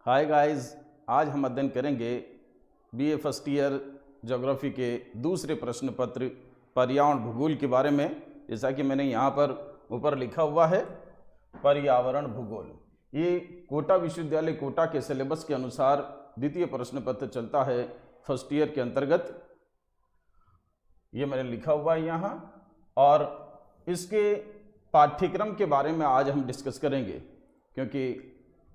Hi guys, आज हम अध्ययन करेंगे बीए फर्स्ट ईयर ज्योग्राफी के दूसरे प्रश्न पत्र पर्यावरण भूगोल के बारे में। जैसा कि मैंने यहाँ पर ऊपर लिखा हुआ है पर्यावरण भूगोल। ये कोटा विश्वविद्यालय कोटा के सिलेबस के अनुसार द्वितीय प्रश्न पत्र चलता है फर्स्ट ईयर के अंतर्गत। ये मैंने लिखा हुआ है यहाँ, और इसके पाठ्यक्रम के बारे में आज हम डिस्कस करेंगे। क्योंकि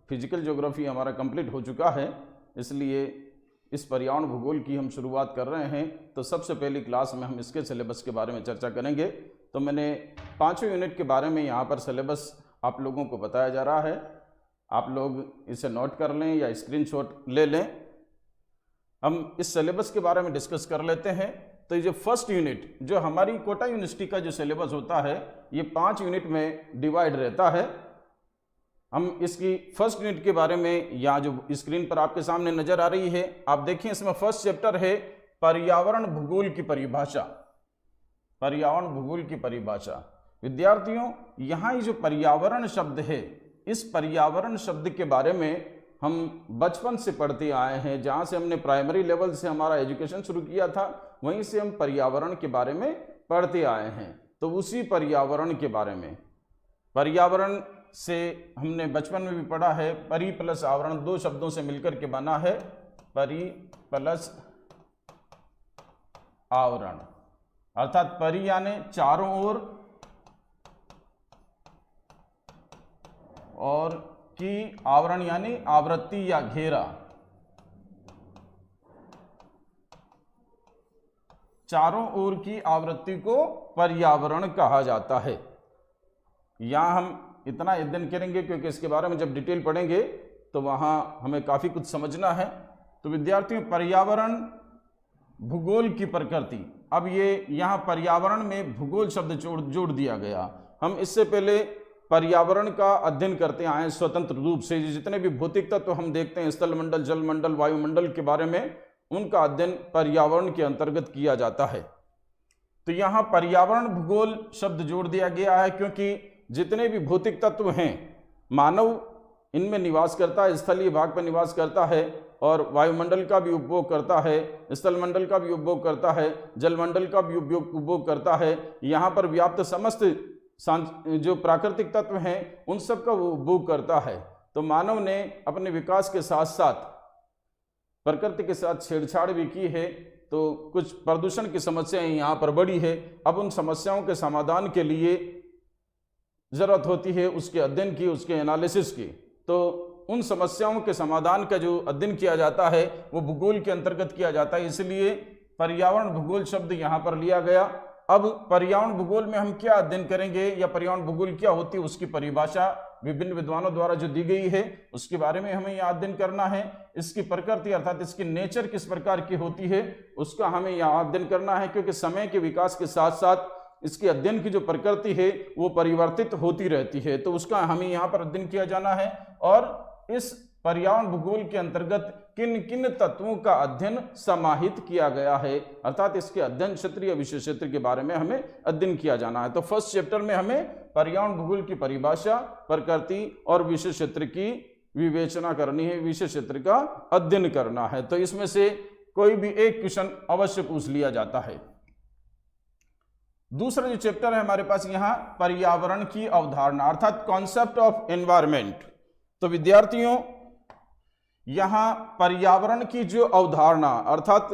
फिजिकल ज्योग्राफी हमारा कंप्लीट हो चुका है, इसलिए इस पर्यावरण भूगोल की हम शुरुआत कर रहे हैं। तो सबसे पहली क्लास में हम इसके सिलेबस के बारे में चर्चा करेंगे। तो मैंने 5 यूनिट के बारे में यहाँ पर सिलेबस आप लोगों को बताया जा रहा है। आप लोग इसे नोट कर लें या स्क्रीनशॉट ले लें। हम इस सिलेबस के बारे में डिस्कस कर लेते हैं। तो ये जो फर्स्ट यूनिट जो हमारी कोटा यूनिवर्सिटी का जो सिलेबस होता है, ये 5 यूनिट में डिवाइड रहता है। हम इसकी फर्स्ट यूनिट के बारे में यहाँ जो स्क्रीन पर आपके सामने नजर आ रही है, आप देखें, इसमें फर्स्ट चैप्टर है पर्यावरण भूगोल की परिभाषा। पर्यावरण भूगोल की परिभाषा। विद्यार्थियों, यहाँ ये जो पर्यावरण शब्द है, इस पर्यावरण शब्द के बारे में हम बचपन से पढ़ते आए हैं। जहाँ से हमने प्राइमरी लेवल से हमारा एजुकेशन शुरू किया था, वहीं से हम पर्यावरण के बारे में पढ़ते आए हैं। तो उसी पर्यावरण के बारे में, पर्यावरण से हमने बचपन में भी पढ़ा है, परि प्लस आवरण 2 शब्दों से मिलकर के बना है परि प्लस आवरण। अर्थात परि यानी चारों ओर, और की आवरण यानी आवृत्ति या घेरा। चारों ओर की आवृत्ति को पर्यावरण कहा जाता है। यहां हम इतना अध्ययन करेंगे क्योंकि इसके बारे में जब डिटेल पढ़ेंगे तो वहां हमें काफी कुछ समझना है। तो विद्यार्थियों, पर्यावरण भूगोल की प्रकृति। अब ये यहाँ पर्यावरण में भूगोल शब्द जोड़ दिया गया। हम इससे पहले पर्यावरण का अध्ययन करते आए हैं स्वतंत्र रूप से। जितने भी भौतिक तत्व हम देखते हैं, स्थल मंडल, जल मंडल, वायुमंडल के बारे में, उनका अध्ययन पर्यावरण के अंतर्गत किया जाता है। तो यहाँ पर्यावरण भूगोल शब्द जोड़ दिया गया है क्योंकि जितने भी भौतिक तत्व हैं, मानव इनमें निवास करता है, स्थलीय भाग पर निवास करता है, और वायुमंडल का भी उपभोग करता है, स्थल मंडल का भी उपभोग करता है, जलमंडल का भी उपभोग करता है। यहाँ पर व्याप्त समस्त जो प्राकृतिक तत्व हैं, उन सब का वो उपभोग करता है। तो मानव ने अपने विकास के साथ साथ प्रकृति के साथ छेड़छाड़ भी की है। तो कुछ प्रदूषण की समस्याएं यहाँ पर बढ़ी है। अब उन समस्याओं के समाधान के लिए जरूरत होती है उसके अध्ययन की, उसके एनालिसिस की। तो उन समस्याओं के समाधान का जो अध्ययन किया जाता है वो भूगोल के अंतर्गत किया जाता है, इसलिए पर्यावरण भूगोल शब्द यहाँ पर लिया गया। अब पर्यावरण भूगोल में हम क्या अध्ययन करेंगे या पर्यावरण भूगोल क्या होती है, उसकी परिभाषा विभिन्न विद्वानों द्वारा जो दी गई है उसके बारे में हमें यहाँ अध्ययन करना है। इसकी प्रकृति अर्थात इसकी नेचर किस प्रकार की होती है उसका हमें यहाँ अध्ययन करना है, क्योंकि समय के विकास के साथ साथ इसके अध्ययन की जो प्रकृति है वो परिवर्तित होती रहती है। तो उसका हमें यहाँ पर अध्ययन किया जाना है। और इस पर्यावरण भूगोल के अंतर्गत किन किन तत्वों का अध्ययन समाहित किया गया है, अर्थात इसके अध्ययन क्षेत्र या विशेष क्षेत्र के बारे में हमें अध्ययन किया जाना है। तो फर्स्ट चैप्टर में हमें पर्यावरण भूगोल की परिभाषा, प्रकृति और विशेष क्षेत्र की विवेचना करनी है, विशेष क्षेत्र का अध्ययन करना है। तो इसमें से कोई भी एक क्वेश्चन अवश्य पूछ लिया जाता है। दूसरा जो चैप्टर है हमारे पास यहाँ, पर्यावरण की अवधारणा अर्थात कॉन्सेप्ट ऑफ एनवायरनमेंट। तो विद्यार्थियों, यहाँ पर्यावरण की जो अवधारणा अर्थात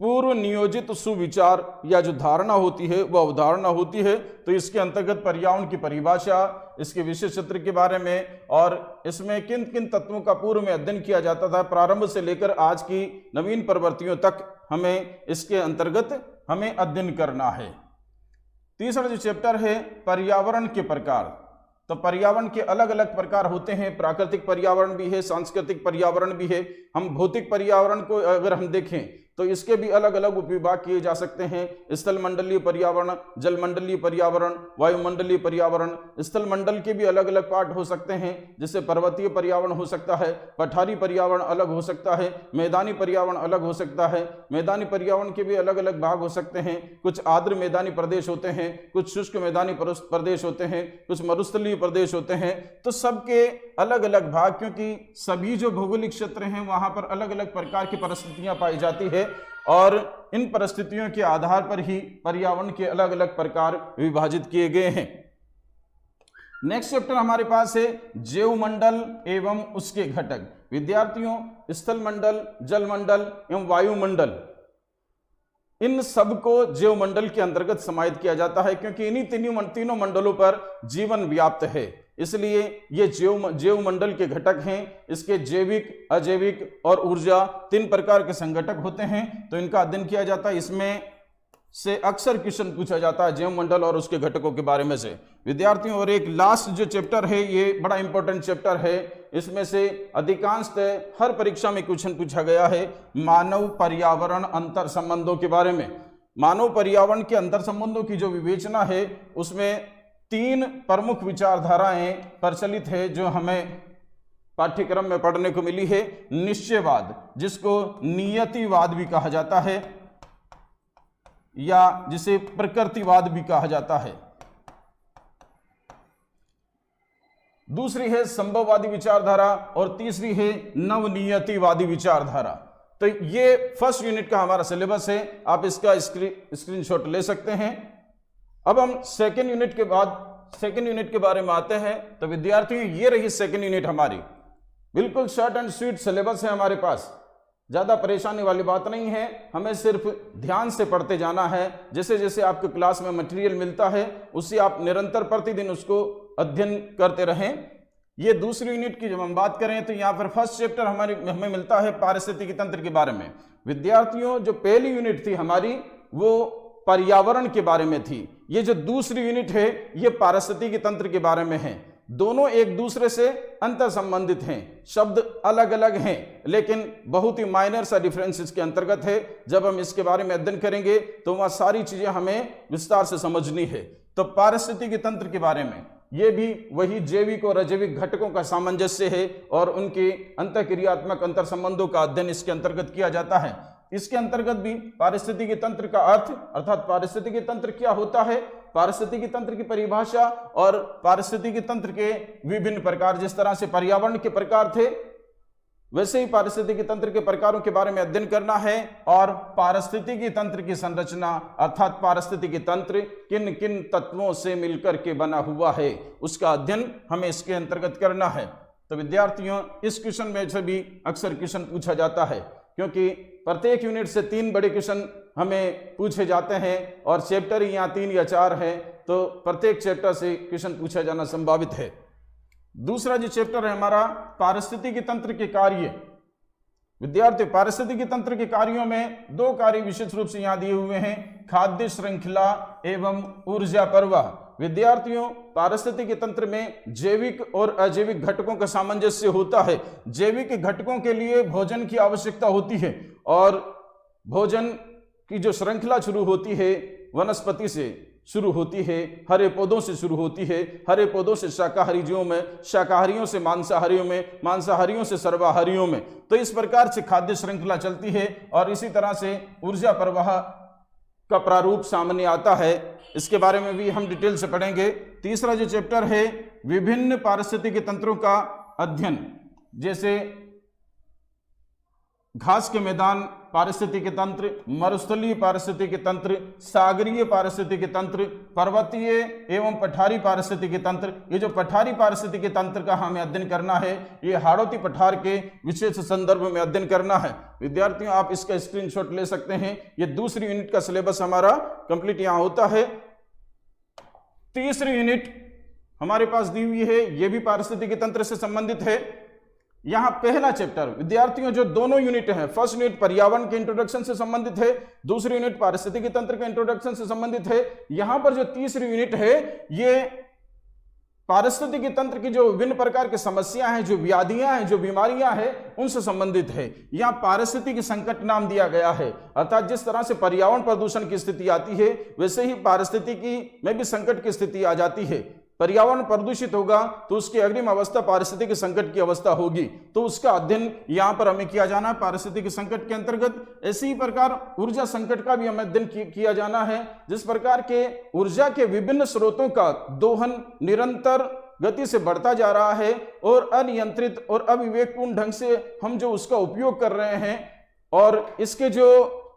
पूर्व नियोजित सुविचार या जो धारणा होती है वो अवधारणा होती है। तो इसके अंतर्गत पर्यावरण की परिभाषा, इसके विशेष क्षेत्र के बारे में, और इसमें किन किन तत्वों का पूर्व में अध्ययन किया जाता था प्रारंभ से लेकर आज की नवीन प्रवृत्तियों तक, हमें इसके अंतर्गत हमें अध्ययन करना है। तीसरा जो चैप्टर है पर्यावरण के प्रकार। तो पर्यावरण के अलग अलग प्रकार होते हैं, प्राकृतिक पर्यावरण भी है, सांस्कृतिक पर्यावरण भी है। हम भौतिक पर्यावरण को अगर हम देखें तो इसके भी अलग अलग उपविभाग किए जा सकते हैं। स्थल मंडलीय पर्यावरण, जल मंडलीय पर्यावरण, वायुमंडलीय पर्यावरण। स्थल मंडल के भी अलग अलग पार्ट हो सकते हैं, जैसे पर्वतीय पर्यावरण हो सकता है, पठारी पर्यावरण अलग हो सकता है, मैदानी पर्यावरण अलग हो सकता है। मैदानी पर्यावरण के भी अलग अलग भाग हो सकते हैं। कुछ आर्द्र मैदानी प्रदेश होते हैं, कुछ शुष्क मैदानी प्रदेश होते हैं, कुछ मरुस्थलीय प्रदेश होते हैं। तो सबके अलग अलग भाग, क्योंकि सभी जो भौगोलिक क्षेत्र हैं वहां पर अलग अलग प्रकार की परिस्थितियां पाई जाती है और इन परिस्थितियों के आधार पर ही पर्यावरण के अलग अलग प्रकार विभाजित किए गए हैं। नेक्स्ट चैप्टर हमारे पास है जैवमंडल एवं उसके घटक। विद्यार्थियों, स्थल मंडल, जल मंडल एवं वायुमंडल, इन सबको जैवमंडल के अंतर्गत समाहित किया जाता है, क्योंकि इन्हीं तीनों मंडलों पर जीवन व्याप्त है। इसलिए ये जैवमंडल के घटक हैं। इसके जैविक, अजैविक और ऊर्जा 3 प्रकार के संघटक होते हैं, तो इनका अध्ययन किया जाता है। इसमें से अक्सर क्वेश्चन पूछा जाता है जैवमंडल और उसके घटकों के बारे में से। विद्यार्थियों, और एक लास्ट जो चैप्टर है ये बड़ा इंपॉर्टेंट चैप्टर है। इसमें से अधिकांशतः हर परीक्षा में क्वेश्चन पूछा गया है मानव पर्यावरण अंतर संबंधों के बारे में। मानव पर्यावरण के अंतर संबंधों की जो विवेचना है उसमें 3 प्रमुख विचारधाराएं प्रचलित है जो हमें पाठ्यक्रम में पढ़ने को मिली है। निश्चयवाद, जिसको नियतिवाद भी कहा जाता है या जिसे प्रकृतिवाद भी कहा जाता है। दूसरी है संभववादी विचारधारा और तीसरी है नवनियतिवादी विचारधारा। तो ये फर्स्ट यूनिट का हमारा सिलेबस है, आप इसका स्क्रीनशॉट ले सकते हैं। अब हम सेकेंड यूनिट के बारे में आते हैं। तो विद्यार्थियों, ये रही सेकेंड यूनिट हमारी। बिल्कुल शॉर्ट एंड स्वीट सिलेबस है हमारे पास, ज़्यादा परेशानी वाली बात नहीं है। हमें सिर्फ ध्यान से पढ़ते जाना है। जैसे जैसे आपको क्लास में मटेरियल मिलता है उससे आप निरंतर प्रतिदिन उसको अध्ययन करते रहें। ये दूसरी यूनिट की जब हम बात करें तो यहाँ पर फर्स्ट चैप्टर हमें मिलता है पारिस्थितिकी तंत्र के बारे में। विद्यार्थियों, जो पहली यूनिट थी हमारी वो पर्यावरण के बारे में थी। ये जो दूसरी यूनिट है ये पारिस्थितिकी तंत्र के बारे में है। दोनों एक दूसरे से अंतर संबंधित हैं, शब्द अलग अलग हैं, लेकिन बहुत ही माइनर सा डिफरेंस इसके अंतर्गत है। जब हम इसके बारे में अध्ययन करेंगे तो वह सारी चीजें हमें विस्तार से समझनी है। तो पारिस्थितिकी तंत्र के बारे में ये भी वही जैविक और अजैविक घटकों का सामंजस्य है और उनके अंतःक्रियात्मक अंतर संबंधों का अध्ययन इसके अंतर्गत किया जाता है। इसके अंतर्गत भी पारिस्थितिकी तंत्र का अर्थ अर्थात पारिस्थितिकी तंत्र क्या होता है, पारिस्थितिकी तंत्र की परिभाषा और पारिस्थितिकी तंत्र के विभिन्न प्रकार, जिस तरह से पर्यावरण के प्रकार थे वैसे ही पारिस्थितिकी तंत्र के प्रकारों के बारे में अध्ययन करना है। और पारिस्थितिकी तंत्र की संरचना अर्थात पारिस्थितिकी तंत्र किन किन तत्वों से मिलकर के बना हुआ है उसका अध्ययन हमें इसके अंतर्गत करना है। तो विद्यार्थियों, इस क्वेश्चन में से भी अक्सर क्वेश्चन पूछा जाता है, क्योंकि प्रत्येक यूनिट से 3 बड़े क्वेश्चन हमें पूछे जाते हैं और चैप्टर ही यहाँ 3 या 4 है, तो प्रत्येक चैप्टर से क्वेश्चन पूछा जाना संभावित है। दूसरा जो चैप्टर है हमारा पारिस्थितिकी तंत्र के कार्य। विद्यार्थियों, पारिस्थितिकी तंत्र के कार्यों में 2 कार्य विशेष रूप से यहाँ दिए हुए हैं, खाद्य श्रृंखला एवं ऊर्जा प्रवाह। विद्यार्थियों, पारिस्थितिकी तंत्र में जैविक और अजैविक घटकों का सामंजस्य होता है। जैविक घटकों के लिए भोजन की आवश्यकता होती है और भोजन की जो श्रृंखला शुरू होती है वनस्पति से शुरू होती है, हरे पौधों से शुरू होती है, हरे पौधों से शाकाहारियों में, शाकाहारियों से मांसाहारियों में, मांसाहारियों से सर्वाहारियों में। तो इस प्रकार से खाद्य श्रृंखला चलती है और इसी तरह से ऊर्जा प्रवाह का प्रारूप सामने आता है। इसके बारे में भी हम डिटेल से पढ़ेंगे। तीसरा जो चैप्टर है विभिन्न पारिस्थितिकी तंत्रों का अध्ययन, जैसे घास के मैदान पारिस्थितिकी तंत्र, मरुस्थलीय पारिस्थितिकी तंत्र, सागरीय पारिस्थितिकी तंत्र, पर्वतीय एवं पठारी पारिस्थितिकी तंत्र। ये जो पठारी पारिस्थितिकी तंत्र का हमें अध्ययन करना है ये हाड़ौती पठार के विशेष संदर्भ में अध्ययन करना है। विद्यार्थियों, आप इसका स्क्रीनशॉट ले सकते हैं। ये दूसरी यूनिट का सिलेबस हमारा कंप्लीट यहाँ होता है। तीसरी यूनिट हमारे पास दी हुई है, ये भी पारिस्थितिकी तंत्र से संबंधित है। यहां पहला चैप्टर विद्यार्थियों जो दोनों यूनिट है, फर्स्ट यूनिट पर्यावरण के इंट्रोडक्शन से संबंधित है, दूसरी यूनिट पारिस्थितिकी तंत्र के इंट्रोडक्शन से संबंधित है। यहां पर जो तीसरी यूनिट है ये पारिस्थितिकी तंत्र की जो विभिन्न प्रकार की समस्याएं हैं, जो व्याधियां हैं, जो बीमारियां हैं, उनसे संबंधित है। यहाँ पारिस्थितिकी संकट नाम दिया गया है, अर्थात जिस तरह से पर्यावरण प्रदूषण की स्थिति आती है वैसे ही पारिस्थितिकी में भी संकट की स्थिति आ जाती है। पर्यावरण प्रदूषित होगा तो उसकी अग्रिम अवस्था पारिस्थितिकी संकट की अवस्था होगी, तो उसका अध्ययन यहाँ पर हमें किया जाना है पारिस्थितिकी संकट के अंतर्गत। इसी ही प्रकार ऊर्जा संकट का भी हमें अध्ययन किया जाना है, जिस प्रकार के ऊर्जा के विभिन्न स्रोतों का दोहन निरंतर गति से बढ़ता जा रहा है और अनियंत्रित और अविवेकपूर्ण ढंग से हम जो उसका उपयोग कर रहे हैं, और इसके जो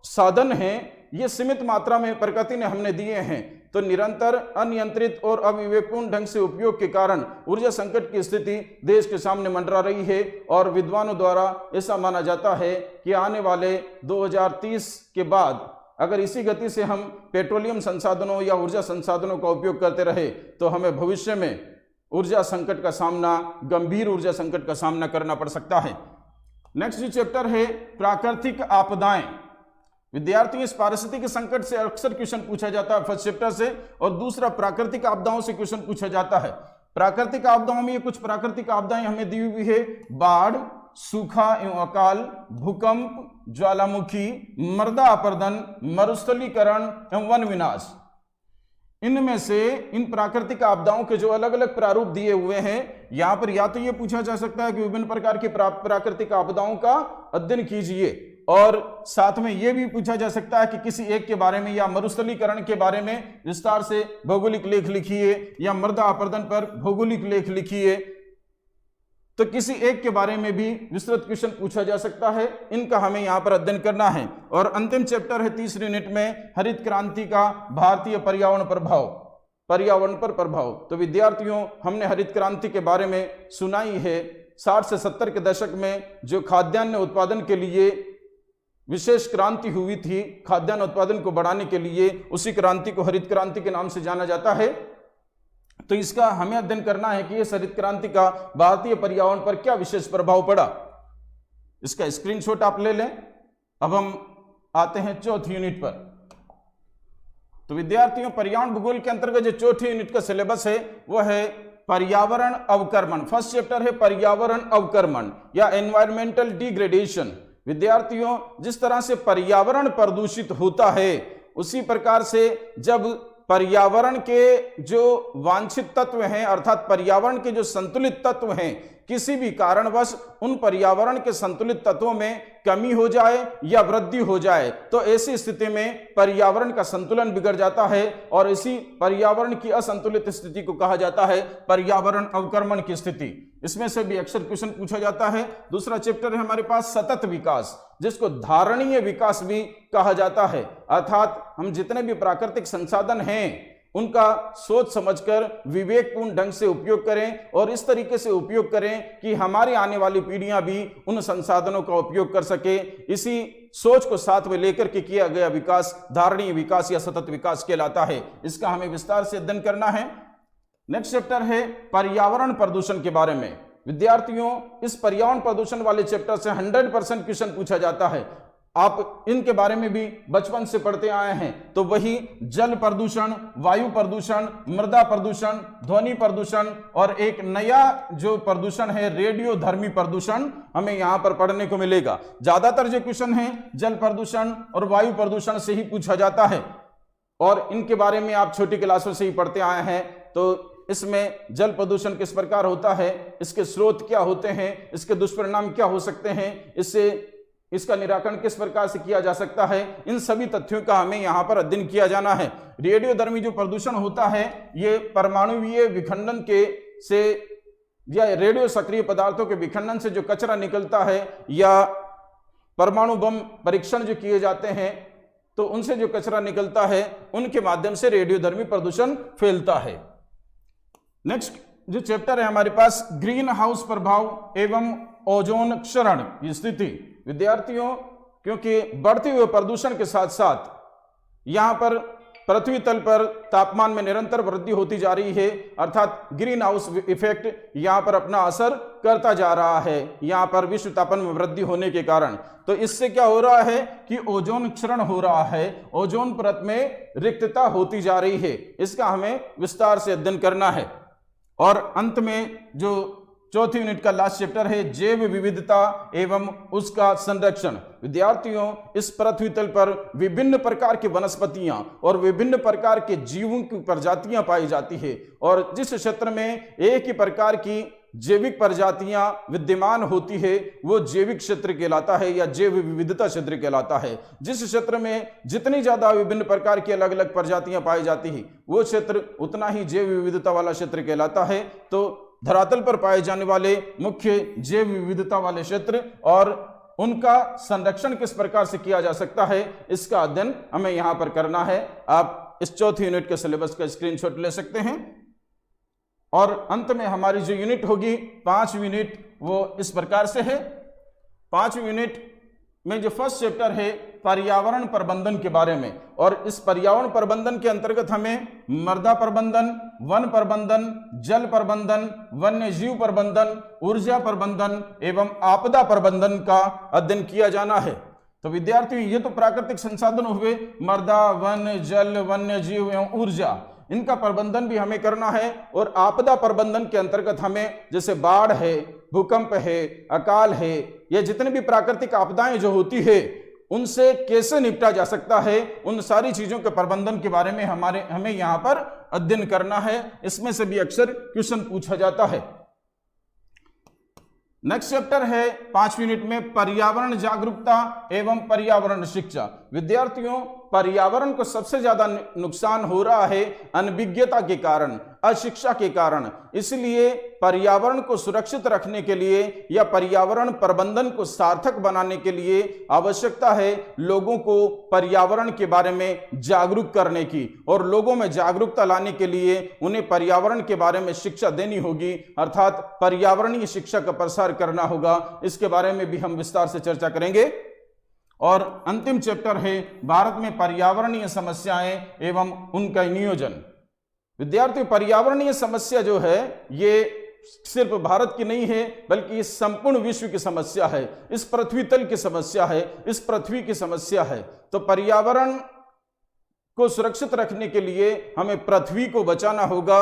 साधन हैं ये सीमित मात्रा में प्रकृति ने हमने दिए हैं, तो निरंतर अनियंत्रित और अविवेकपूर्ण ढंग से उपयोग के कारण ऊर्जा संकट की स्थिति देश के सामने मंडरा रही है। और विद्वानों द्वारा ऐसा माना जाता है कि आने वाले 2030 के बाद अगर इसी गति से हम पेट्रोलियम संसाधनों या ऊर्जा संसाधनों का उपयोग करते रहे तो हमें भविष्य में ऊर्जा संकट का सामना, गंभीर ऊर्जा संकट का सामना करना पड़ सकता है। नेक्स्ट जो चैप्टर है प्राकृतिक आपदाएं। विद्यार्थियों, इस पारिस्थितिक संकट से अक्सर क्वेश्चन पूछा जाता है फर्स्ट चैप्टर से, और दूसरा प्राकृतिक आपदाओं से क्वेश्चन पूछा जाता है। प्राकृतिक आपदाओं में ये कुछ प्राकृतिक आपदाएं हमें दी हुई है: बाढ़, सूखा एवं अकाल, भूकंप, ज्वालामुखी, मृदा अपरदन, मरुस्थलीकरण एवं वन विनाश। इनमें से इन प्राकृतिक आपदाओं के जो अलग अलग प्रारूप दिए हुए हैं, यहां पर या तो ये पूछा जा सकता है कि विभिन्न प्रकार की प्राकृतिक आपदाओं का अध्ययन कीजिए, और साथ में यह भी पूछा जा सकता है कि किसी एक के बारे में या मरुस्थलीकरण के बारे में विस्तार से भौगोलिक लेख लिखिए, या मृदा अपरदन पर भौगोलिक लेख लिखिए। तो किसी एक के बारे में भी विस्तृत क्वेश्चन पूछा जा सकता है, इनका हमें यहां पर अध्ययन करना है। और अंतिम चैप्टर है तीसरी यूनिट में हरित क्रांति का भारतीय पर्यावरण प्रभाव, पर्यावरण पर प्रभाव। तो विद्यार्थियों, हमने हरित क्रांति के बारे में सुना ही है। 60 से 70 के दशक में जो खाद्यान्न उत्पादन के लिए विशेष क्रांति हुई थी, खाद्यान्न उत्पादन को बढ़ाने के लिए, उसी क्रांति को हरित क्रांति के नाम से जाना जाता है। तो इसका हमें अध्ययन करना है कि इस हरित क्रांति का भारतीय पर्यावरण पर क्या विशेष प्रभाव पड़ा। इसका स्क्रीनशॉट आप ले लें। अब हम आते हैं चौथी यूनिट पर। तो विद्यार्थियों, पर्यावरण भूगोल के अंतर्गत जो चौथी यूनिट का सिलेबस है वह है पर्यावरण अवक्रमण। फर्स्ट चैप्टर है पर्यावरण अवक्रमण या एनवायरमेंटल डिग्रेडेशन। विद्यार्थियों, जिस तरह से पर्यावरण प्रदूषित होता है, उसी प्रकार से जब पर्यावरण के जो वांछित तत्व हैं, अर्थात पर्यावरण के जो संतुलित तत्व हैं, किसी भी कारणवश उन पर्यावरण के संतुलित तत्वों में कमी हो जाए या वृद्धि हो जाए, तो ऐसी स्थिति में पर्यावरण का संतुलन बिगड़ जाता है, और इसी पर्यावरण की असंतुलित स्थिति को कहा जाता है पर्यावरण अवक्रमण की स्थिति। इसमें से भी अक्सर क्वेश्चन पूछा जाता है। दूसरा चैप्टर है हमारे पास सतत विकास, जिसको धारणीय विकास भी कहा जाता है, अर्थात हम जितने भी प्राकृतिक संसाधन हैं उनका सोच समझकर विवेकपूर्ण ढंग से उपयोग करें, और इस तरीके से उपयोग करें कि हमारी आने वाली पीढ़ियां भी उन संसाधनों का उपयोग कर सके। इसी सोच को साथ में लेकर के किया गया विकास धारणीय विकास या सतत विकास कहलाता है। इसका हमें विस्तार से अध्ययन करना है। नेक्स्ट चैप्टर है पर्यावरण प्रदूषण के बारे में। विद्यार्थियों, इस पर्यावरण प्रदूषण वाले चैप्टर से 100% क्वेश्चन पूछा जाता है। आप इनके बारे में भी बचपन से पढ़ते आए हैं। तो वही जल प्रदूषण, वायु प्रदूषण, मृदा प्रदूषण, ध्वनि प्रदूषण, और एक नया जो प्रदूषण है रेडियोधर्मी प्रदूषण हमें यहां पर पढ़ने को मिलेगा। ज्यादातर जो क्वेश्चन है जल प्रदूषण और वायु प्रदूषण से ही पूछा जाता है, और इनके बारे में आप छोटी क्लासों से ही पढ़ते आए हैं। तो इसमें जल प्रदूषण किस प्रकार होता है, इसके स्रोत क्या होते हैं, इसके दुष्परिणाम क्या हो सकते हैं, इसका निराकरण किस प्रकार से किया जा सकता है, इन सभी तथ्यों का हमें यहाँ पर अध्ययन किया जाना है। रेडियोधर्मी जो प्रदूषण होता है ये परमाणुवीय विखंडन के से या रेडियो सक्रिय पदार्थों के विखंडन से जो कचरा निकलता है, या परमाणु बम परीक्षण जो किए जाते हैं तो उनसे जो कचरा निकलता है उनके माध्यम से रेडियोधर्मी प्रदूषण फैलता है। नेक्स्ट जो चैप्टर है हमारे पास ग्रीन हाउस प्रभाव एवं ओजोन क्षरण की स्थिति। विद्यार्थियों, क्योंकि बढ़ते हुए प्रदूषण के साथ साथ यहां पर पृथ्वी तल पर तापमान में निरंतर वृद्धि होती जा रही है, अर्थात ग्रीन हाउस इफेक्ट यहां पर अपना असर करता जा रहा है यहां पर विश्व तापमान में वृद्धि होने के कारण। तो इससे क्या हो रहा है कि ओजोन क्षरण हो रहा है, ओजोन परत में रिक्तता होती जा रही है। इसका हमें विस्तार से अध्ययन करना है। और अंत में जो चौथी यूनिट का लास्ट चैप्टर है जैव विविधता एवं उसका संरक्षण। विद्यार्थियों, इस पृथ्वी तल पर विभिन्न प्रकार की वनस्पतियां और विभिन्न प्रकार के जीवों की प्रजातियां पाई जाती है, और जिस क्षेत्र में एक ही प्रकार की जैविक प्रजातियां विद्यमान होती है वो जैविक क्षेत्र कहलाता है या जैव विविधता क्षेत्र कहलाता है। जिस क्षेत्र में जितनी ज्यादा विभिन्न प्रकार की अलग अलग प्रजातियां पाई जाती है वो क्षेत्र उतना ही जैव विविधता वाला क्षेत्र कहलाता है। तो धरातल पर पाए जाने वाले मुख्य जैव विविधता वाले क्षेत्र और उनका संरक्षण किस प्रकार से किया जा सकता है, इसका अध्ययन हमें यहां पर करना है। आप इस चौथी यूनिट के सिलेबस का स्क्रीनशॉट ले सकते हैं, और अंत में हमारी जो यूनिट होगी 5वीं यूनिट वो इस प्रकार से है। 5वीं यूनिट में जो फर्स्ट चैप्टर है पर्यावरण प्रबंधन के बारे में, और इस पर्यावरण प्रबंधन के अंतर्गत हमें मृदा प्रबंधन, वन प्रबंधन, जल प्रबंधन, वन्य जीव प्रबंधन, ऊर्जा प्रबंधन एवं आपदा प्रबंधन का अध्ययन किया जाना है। तो विद्यार्थियों, ये तो प्राकृतिक संसाधन हुए, मृदा, वन, जल, वन्य जीव एवं ऊर्जा, इनका प्रबंधन भी हमें करना है। और आपदा प्रबंधन के अंतर्गत हमें जैसे बाढ़ है, भूकंप है, अकाल है, ये जितनी भी प्राकृतिक आपदाएं जो होती है उनसे कैसे निपटा जा सकता है, उन सारी चीजों के प्रबंधन के बारे में हमें यहां पर अध्ययन करना है। इसमें से भी अक्सर क्वेश्चन पूछा जाता है। नेक्स्ट चैप्टर है 5वीं यूनिट में पर्यावरण जागरूकता एवं पर्यावरण शिक्षा। विद्यार्थियों, पर्यावरण को सबसे ज्यादा नुकसान हो रहा है अनभिज्ञता के कारण, अशिक्षा के कारण। इसलिए पर्यावरण को सुरक्षित रखने के लिए या पर्यावरण प्रबंधन को सार्थक बनाने के लिए आवश्यकता है लोगों को पर्यावरण के बारे में जागरूक करने की, और लोगों में जागरूकता लाने के लिए उन्हें पर्यावरण के बारे में शिक्षा देनी होगी, अर्थात पर्यावरणीय शिक्षा का प्रसार करना होगा। इसके बारे में भी हम विस्तार से चर्चा करेंगे। और अंतिम चैप्टर है भारत में पर्यावरणीय समस्याएं एवं उनका नियोजन। विद्यार्थियों, पर्यावरणीय समस्या जो है ये सिर्फ भारत की नहीं है, बल्कि ये संपूर्ण विश्व की समस्या है, इस पृथ्वी तल की समस्या है, इस पृथ्वी की समस्या है। तो पर्यावरण को सुरक्षित रखने के लिए हमें पृथ्वी को बचाना होगा,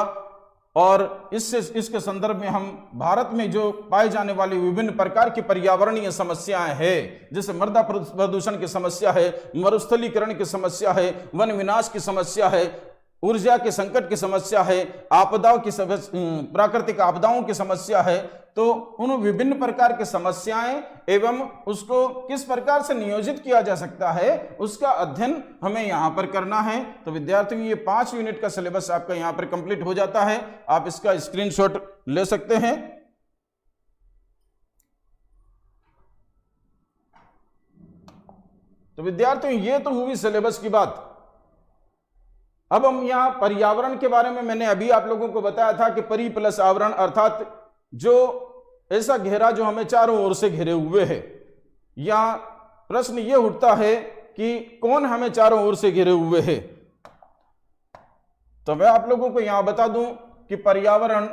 और इसके संदर्भ में हम भारत में जो पाए जाने वाली विभिन्न प्रकार की पर्यावरणीय समस्याएं हैं, जैसे मृदा प्रदूषण की समस्या है, मरुस्थलीकरण की समस्या है, वन विनाश की समस्या है, ऊर्जा के संकट की समस्या है, आपदाओं की प्राकृतिक आपदाओं की समस्या है, तो उन विभिन्न प्रकार की समस्याएं एवं उसको किस प्रकार से नियोजित किया जा सकता है उसका अध्ययन हमें यहां पर करना है। तो विद्यार्थियों, ये 5 यूनिट का सिलेबस आपका यहां पर कंप्लीट हो जाता है। आप इसका स्क्रीनशॉट ले सकते हैं। तो विद्यार्थियों, ये तो हुई सिलेबस की बात। अब हम यहां पर्यावरण के बारे में, मैंने अभी आप लोगों को बताया था कि परि प्लस आवरण, अर्थात जो ऐसा घेरा जो हमें चारों ओर से घिरे हुए है। या प्रश्न ये उठता है कि कौन हमें चारों ओर से घिरे हुए है। तो मैं आप लोगों को यहां बता दूं कि पर्यावरण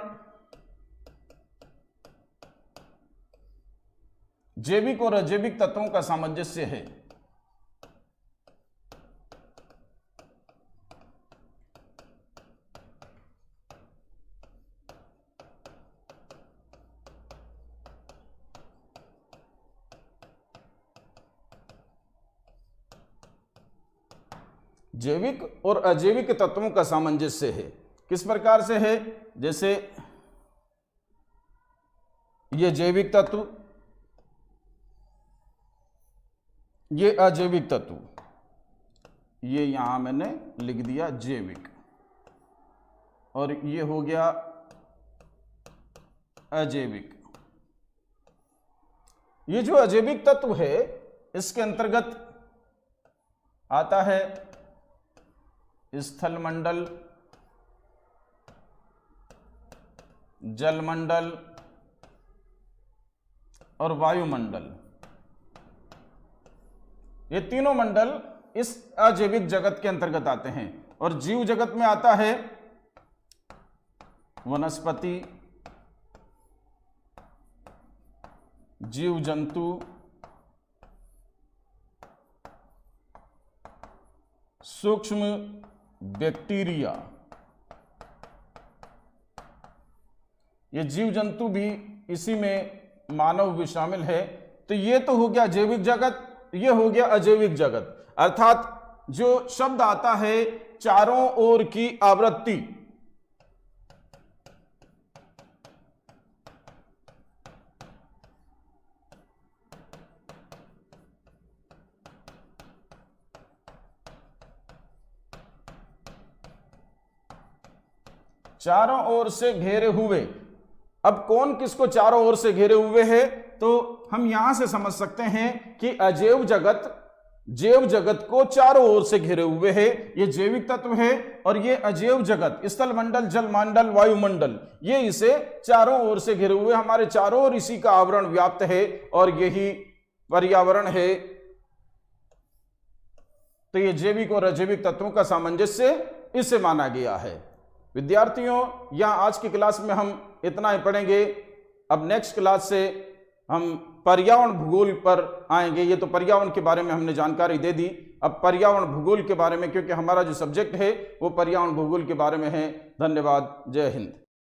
जैविक और अजैविक तत्वों का सामंजस्य है। जैविक और अजैविक तत्वों का सामंजस्य है। किस प्रकार से है? जैसे ये जैविक तत्व, ये अजैविक तत्व, ये यहां मैंने लिख दिया जैविक, और ये हो गया अजैविक। ये जो अजैविक तत्व है इसके अंतर्गत आता है स्थल मंडल, जलमंडल और वायुमंडल। ये तीनों मंडल इस अजैविक जगत के अंतर्गत आते हैं। और जीव जगत में आता है वनस्पति, जीव जंतु, सूक्ष्म बैक्टीरिया ये जीव जंतु भी इसी में, मानव भी शामिल है। तो ये तो हो गया जैविक जगत, ये हो गया अजैविक जगत। अर्थात जो शब्द आता है चारों ओर की आवृत्ति, चारों ओर से घेरे हुए। अब कौन किसको चारों ओर से घेरे हुए है, तो हम यहां से समझ सकते हैं कि अजैव जगत जैव जगत को चारों ओर से घेरे हुए है। ये जैविक तत्व है और ये अजैव जगत, स्थल मंडल, जल मंडल, वायुमंडल, ये इसे चारों ओर से घिरे हुए, हमारे चारों ओर इसी का आवरण व्याप्त है और यही पर्यावरण है। तो ये जैविक और अजैविक तत्वों का सामंजस्य इसे माना गया है। विद्यार्थियों, यहाँ आज की क्लास में हम इतना ही पढ़ेंगे। अब नेक्स्ट क्लास से हम पर्यावरण भूगोल पर आएंगे। ये तो पर्यावरण के बारे में हमने जानकारी दे दी, अब पर्यावरण भूगोल के बारे में, क्योंकि हमारा जो सब्जेक्ट है वो पर्यावरण भूगोल के बारे में है। धन्यवाद। जय हिंद।